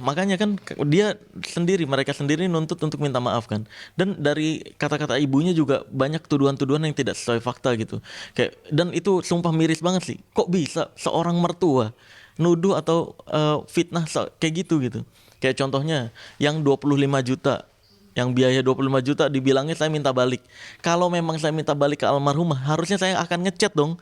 Makanya kan mereka sendiri nuntut untuk minta maaf kan. Dan dari kata-kata ibunya juga banyak tuduhan-tuduhan yang tidak sesuai fakta gitu. Dan itu sumpah miris banget sih. Kok bisa seorang mertua nuduh atau fitnah kayak gitu gitu. Kayak contohnya yang 25 juta, yang biaya 25 juta dibilangnya saya minta balik. Kalau memang saya minta balik ke almarhumah, harusnya saya akan ngechat dong.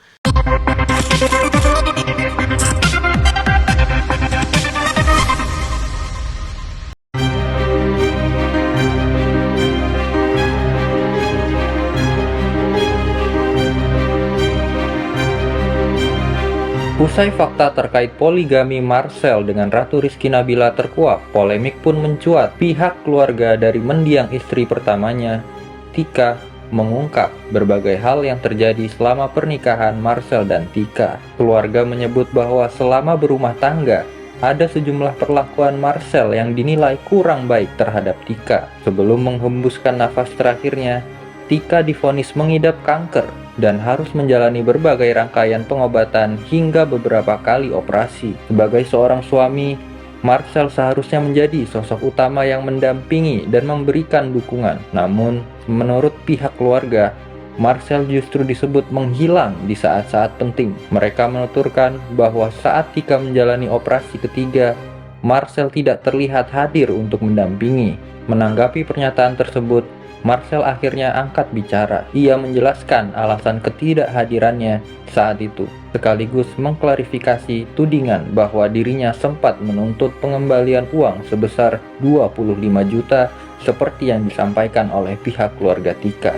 Usai fakta terkait poligami Marcel dengan Ratu Rizky Nabila terkuak, polemik pun mencuat. Pihak keluarga dari mendiang istri pertamanya, Tika, mengungkap berbagai hal yang terjadi selama pernikahan Marcel dan Tika. Keluarga menyebut bahwa selama berumah tangga, ada sejumlah perlakuan Marcel yang dinilai kurang baik terhadap Tika. Sebelum menghembuskan nafas terakhirnya, Tika divonis mengidap kanker dan harus menjalani berbagai rangkaian pengobatan hingga beberapa kali operasi. Sebagai seorang suami, Marcel seharusnya menjadi sosok utama yang mendampingi dan memberikan dukungan. Namun, menurut pihak keluarga, Marcel justru disebut menghilang di saat-saat penting. Mereka menuturkan bahwa saat Tika menjalani operasi ketiga, Marcel tidak terlihat hadir untuk mendampingi. Menanggapi pernyataan tersebut, Marcel akhirnya angkat bicara. Ia menjelaskan alasan ketidakhadirannya saat itu, sekaligus mengklarifikasi tudingan bahwa dirinya sempat menuntut pengembalian uang sebesar 25 juta seperti yang disampaikan oleh pihak keluarga Tika.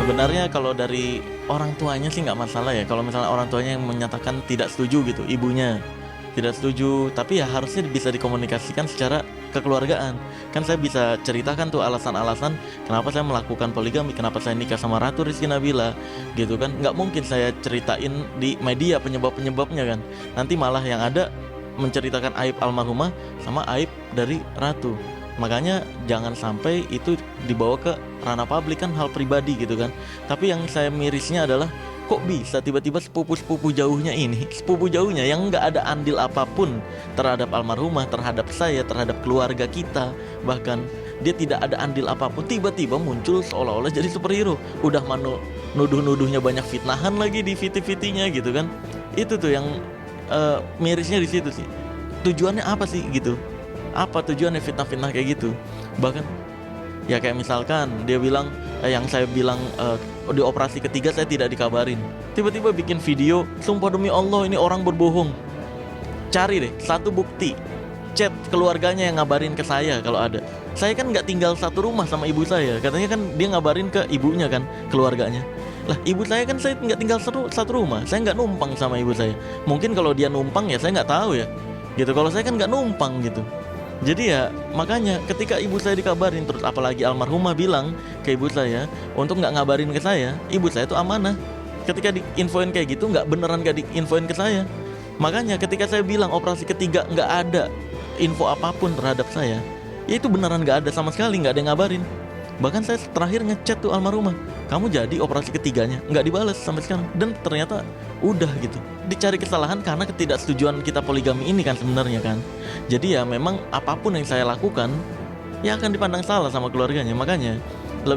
Sebenarnya kalau dari orang tuanya sih nggak masalah ya. Kalau misalnya orang tuanya yang menyatakan tidak setuju gitu, ibunya tidak setuju, tapi ya harusnya bisa dikomunikasikan secara kekeluargaan. Kan saya bisa ceritakan tuh alasan-alasan kenapa saya melakukan poligami, kenapa saya nikah sama Ratu Rizky Nabila gitu kan. Nggak mungkin saya ceritain di media penyebab-penyebabnya kan. Nanti malah yang ada menceritakan aib almarhumah sama aib dari Ratu. Makanya jangan sampai itu dibawa ke ranah publik, kan hal pribadi gitu kan. Tapi yang saya mirisnya adalah kok bisa tiba-tiba sepupu jauhnya yang nggak ada andil apapun terhadap almarhumah, terhadap saya, terhadap keluarga kita, bahkan dia tidak ada andil apapun, tiba-tiba muncul seolah-olah jadi superhero. Udah nuduh-nuduhnya banyak fitnahan lagi di VT-VT-nya gitu kan. Itu tuh yang mirisnya di situ sih. Tujuannya apa sih gitu? Apa tujuannya fitnah-fitnah kayak gitu? Bahkan ya kayak misalkan dia bilang yang saya bilang di operasi ketiga saya tidak dikabarin. Tiba-tiba bikin video, sumpah demi Allah ini orang berbohong. Cari deh satu bukti chat keluarganya yang ngabarin ke saya kalau ada. Saya kan nggak tinggal satu rumah sama ibu saya. Katanya kan dia ngabarin ke ibunya kan, keluarganya. Lah ibu saya kan saya nggak tinggal satu rumah. Saya nggak numpang sama ibu saya. Mungkin kalau dia numpang ya saya nggak tahu ya. Gitu, kalau saya kan nggak numpang gitu. Jadi ya makanya ketika ibu saya dikabarin, terus apalagi almarhumah bilang ke ibu saya untuk nggak ngabarin ke saya, ibu saya tuh amanah. Ketika diinfoin kayak gitu nggak diinfoin ke saya. Makanya ketika saya bilang operasi ketiga nggak ada info apapun terhadap saya, ya itu beneran nggak ada sama sekali, nggak ada yang ngabarin. Bahkan saya terakhir ngechat tuh almarhumah, kamu jadi operasi ketiganya, nggak dibalas sampai sekarang. Dan ternyata udah gitu, dicari kesalahan karena ketidaksetujuan kita poligami ini kan sebenarnya kan. Jadi ya memang apapun yang saya lakukan ya akan dipandang salah sama keluarganya. Makanya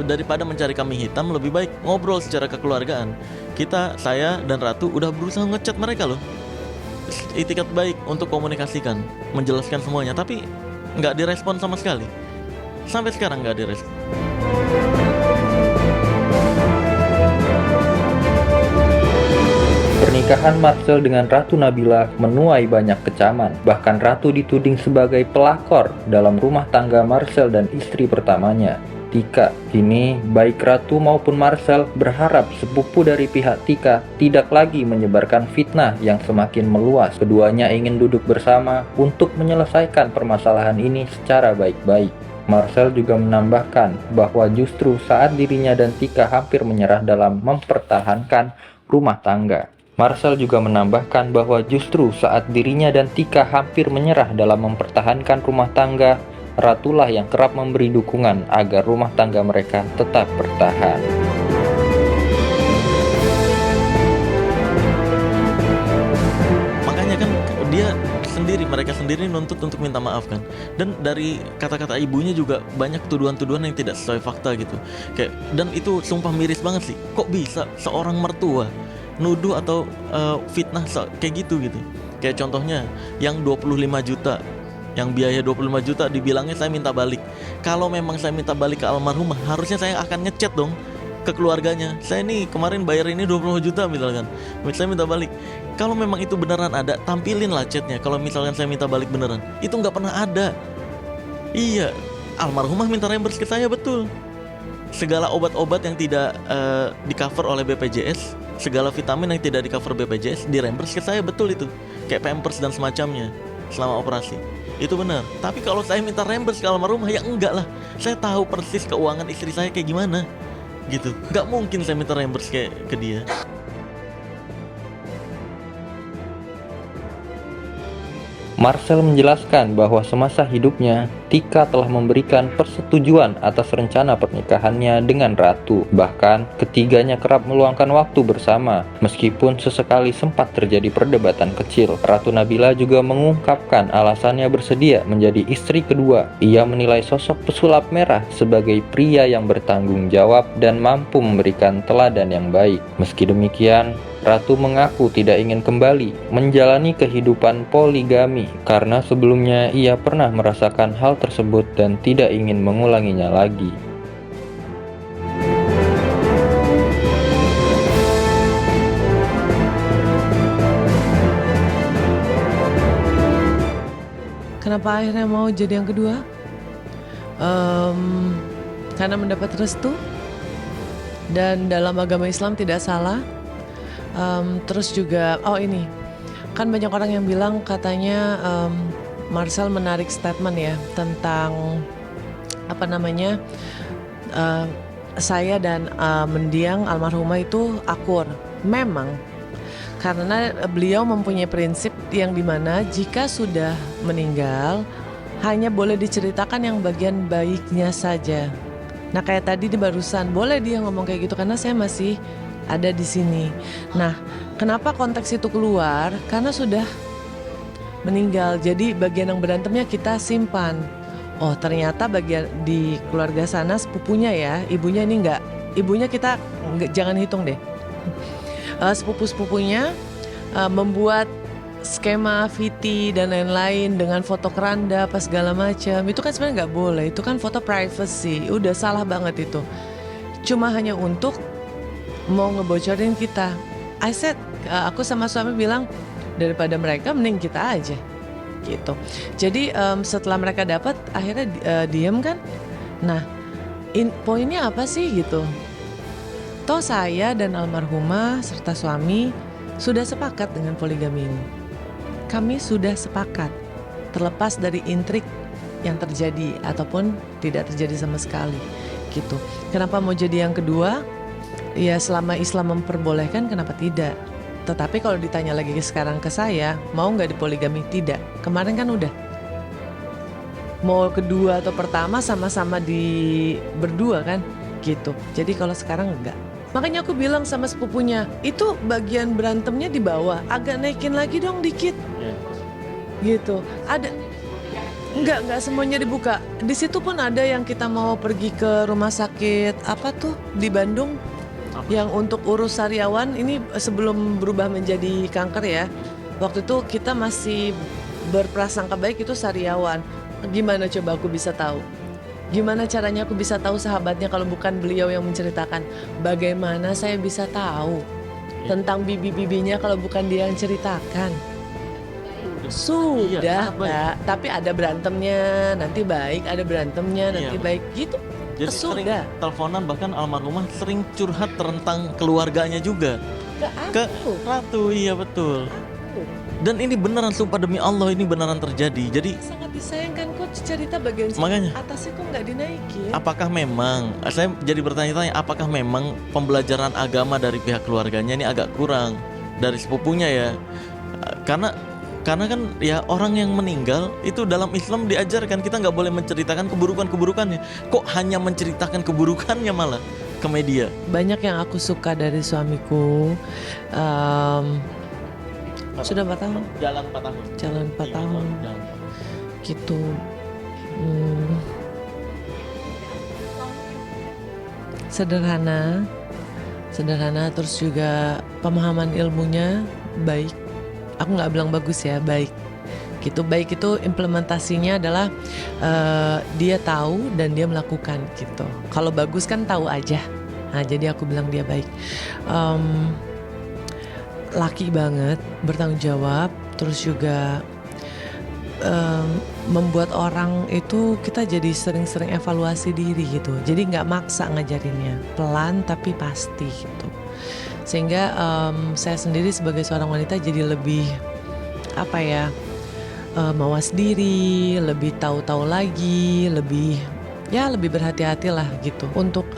daripada mencari kambing hitam, lebih baik ngobrol secara kekeluargaan. Saya dan Ratu udah berusaha ngechat mereka loh, itikat baik untuk komunikasikan, menjelaskan semuanya, tapi nggak direspon sama sekali. Sampai sekarang nggak direspon. Pernikahan Marcel dengan Ratu Nabila menuai banyak kecaman. Bahkan Ratu dituding sebagai pelakor dalam rumah tangga Marcel dan istri pertamanya, Tika. Kini baik Ratu maupun Marcel berharap sepupu dari pihak Tika tidak lagi menyebarkan fitnah yang semakin meluas. Keduanya ingin duduk bersama untuk menyelesaikan permasalahan ini secara baik-baik. Marcel juga menambahkan bahwa justru saat dirinya dan Tika hampir menyerah dalam mempertahankan rumah tangga. Marcel juga menambahkan bahwa justru saat dirinya dan Tika hampir menyerah dalam mempertahankan rumah tangga, Ratulah yang kerap memberi dukungan agar rumah tangga mereka tetap bertahan. mereka sendiri nuntut untuk minta maaf kan. Dan dari kata-kata ibunya juga banyak tuduhan-tuduhan yang tidak sesuai fakta gitu. Dan itu sumpah miris banget sih. Kok bisa seorang mertua nuduh atau fitnah kayak gitu. Kayak contohnya yang 25 juta, yang biaya 25 juta dibilangnya saya minta balik. Kalau memang saya minta balik ke almarhumah, harusnya saya akan ngechat dong ke keluarganya. Saya nih kemarin bayar ini 20 juta misalkan, saya minta balik. Kalau memang itu beneran ada, tampilin lah chatnya. Kalau misalkan saya minta balik beneran, itu nggak pernah ada. Iya, almarhumah minta reimburse ke saya, betul. Segala obat-obat yang tidak di cover oleh BPJS, segala vitamin yang tidak di cover BPJS di reimburse ke saya, betul itu. Kayak Pampers dan semacamnya selama operasi. Itu benar. Tapi kalau saya minta reimburse ke almarhumah, ya enggak lah. Saya tahu persis keuangan istri saya kayak gimana gitu. Nggak mungkin saya minta reimburse ke dia. Marcel menjelaskan bahwa semasa hidupnya, Tika telah memberikan persetujuan atas rencana pernikahannya dengan Ratu. Bahkan, ketiganya kerap meluangkan waktu bersama, meskipun sesekali sempat terjadi perdebatan kecil. Ratu Nabila juga mengungkapkan alasannya bersedia menjadi istri kedua. Ia menilai sosok pesulap merah sebagai pria yang bertanggung jawab dan mampu memberikan teladan yang baik. Meski demikian, Ratu mengaku tidak ingin kembali menjalani kehidupan poligami karena sebelumnya ia pernah merasakan hal tersebut dan tidak ingin mengulanginya lagi. Kenapa akhirnya mau jadi yang kedua? Karena mendapat restu, dan dalam agama Islam tidak salah. Terus juga, ini kan banyak orang yang bilang katanya Marcel menarik statement ya tentang saya dan mendiang almarhumah itu akur. Memang karena beliau mempunyai prinsip yang dimana jika sudah meninggal hanya boleh diceritakan yang bagian baiknya saja. Nah kayak tadi di barusan boleh dia ngomong kayak gitu karena saya masih ada di sini. Nah, kenapa konteks itu keluar? Karena sudah meninggal. Jadi bagian yang berantemnya kita simpan. Oh, ternyata bagian di keluarga sana sepupunya ya, ibunya ini enggak. Ibunya kita jangan hitung deh. Sepupu-sepupunya membuat skema VT dan lain-lain dengan foto keranda apa segala macam. Itu kan sebenarnya nggak boleh. Itu kan foto privacy. Udah salah banget itu. Cuma hanya untuk mau ngebocorin kita. Aku sama suami bilang daripada mereka mending kita aja gitu. Jadi setelah mereka dapat akhirnya diem kan. Nah poinnya apa sih gitu. Toh saya dan almarhumah serta suami sudah sepakat dengan poligami ini. Kami sudah sepakat, terlepas dari intrik yang terjadi ataupun tidak terjadi sama sekali gitu. Kenapa mau jadi yang kedua? Ya selama Islam memperbolehkan kenapa tidak. Tetapi kalau ditanya lagi sekarang ke saya, mau gak dipoligami? Tidak. Kemarin kan udah. Mau kedua atau pertama sama-sama di berdua kan gitu. Jadi kalau sekarang enggak. Makanya aku bilang sama sepupunya, itu bagian berantemnya di bawah, agak naikin lagi dong dikit gitu. Ada enggak semuanya dibuka. Di situ pun ada yang kita mau pergi ke rumah sakit apa tuh di Bandung, yang untuk urus sariawan ini sebelum berubah menjadi kanker ya. Waktu itu kita masih berprasangka baik itu sariawan. Gimana coba aku bisa tahu? Gimana caranya aku bisa tahu sahabatnya kalau bukan beliau yang menceritakan? Bagaimana saya bisa tahu tentang bibi-bibinya kalau bukan dia yang ceritakan? Sudah, tapi ada berantemnya, nanti baik, ada berantemnya, nanti baik gitu. Jadi sering teleponan, bahkan almarhumah sering curhat tentang keluarganya juga ke Ratu. Iya betul. Dan ini beneran, sumpah demi Allah ini beneran terjadi. Jadi sangat disayangkan kok cerita bagian atasnya kok nggak dinaikin. Apakah memang, saya jadi bertanya-tanya, apakah memang pembelajaran agama dari pihak keluarganya ini agak kurang dari sepupunya ya? Karena kan ya orang yang meninggal itu dalam Islam diajarkan kita nggak boleh menceritakan keburukannya. Kok hanya menceritakan keburukannya malah ke media? Banyak yang aku suka dari suamiku. Sudah 4 tahun. Jalan 4 tahun. Jalan 4 Iya, tahun. jalan 4 tahun. Gitu. Hmm. Sederhana, terus juga pemahaman ilmunya baik. Aku nggak bilang bagus ya, baik. Gitu, baik itu implementasinya adalah dia tahu dan dia melakukan gitu. Kalau bagus kan tahu aja. Nah, jadi aku bilang dia baik. Laki banget, bertanggung jawab, terus juga membuat orang itu kita jadi sering-sering evaluasi diri gitu. Jadi nggak maksa ngajarinnya, pelan tapi pasti gitu. Sehingga saya sendiri sebagai seorang wanita jadi lebih mawas diri, lebih tahu-tahu lagi, lebih berhati-hati lah gitu. Untuk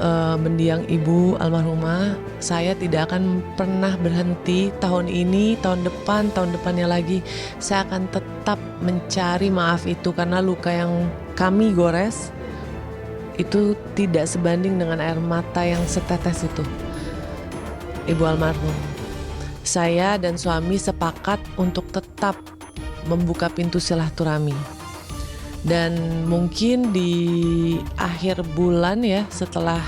mendiang ibu almarhumah, saya tidak akan pernah berhenti tahun ini, tahun depannya lagi. Saya akan tetap mencari maaf itu karena luka yang kami gores itu tidak sebanding dengan air mata yang setetes itu. Ibu almarhum. Saya dan suami sepakat untuk tetap membuka pintu silaturahmi. Dan mungkin di akhir bulan ya, setelah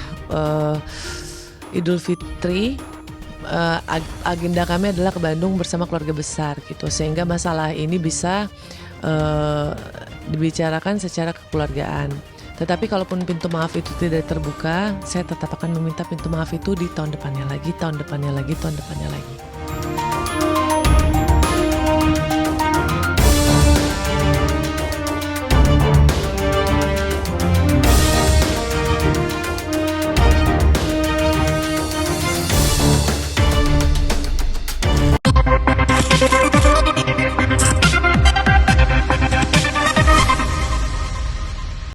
Idul Fitri, agenda kami adalah ke Bandung bersama keluarga besar gitu, sehingga masalah ini bisa dibicarakan secara kekeluargaan. Tetapi kalaupun pintu maaf itu tidak terbuka, saya tetap akan meminta pintu maaf itu di tahun depannya lagi, tahun depannya lagi.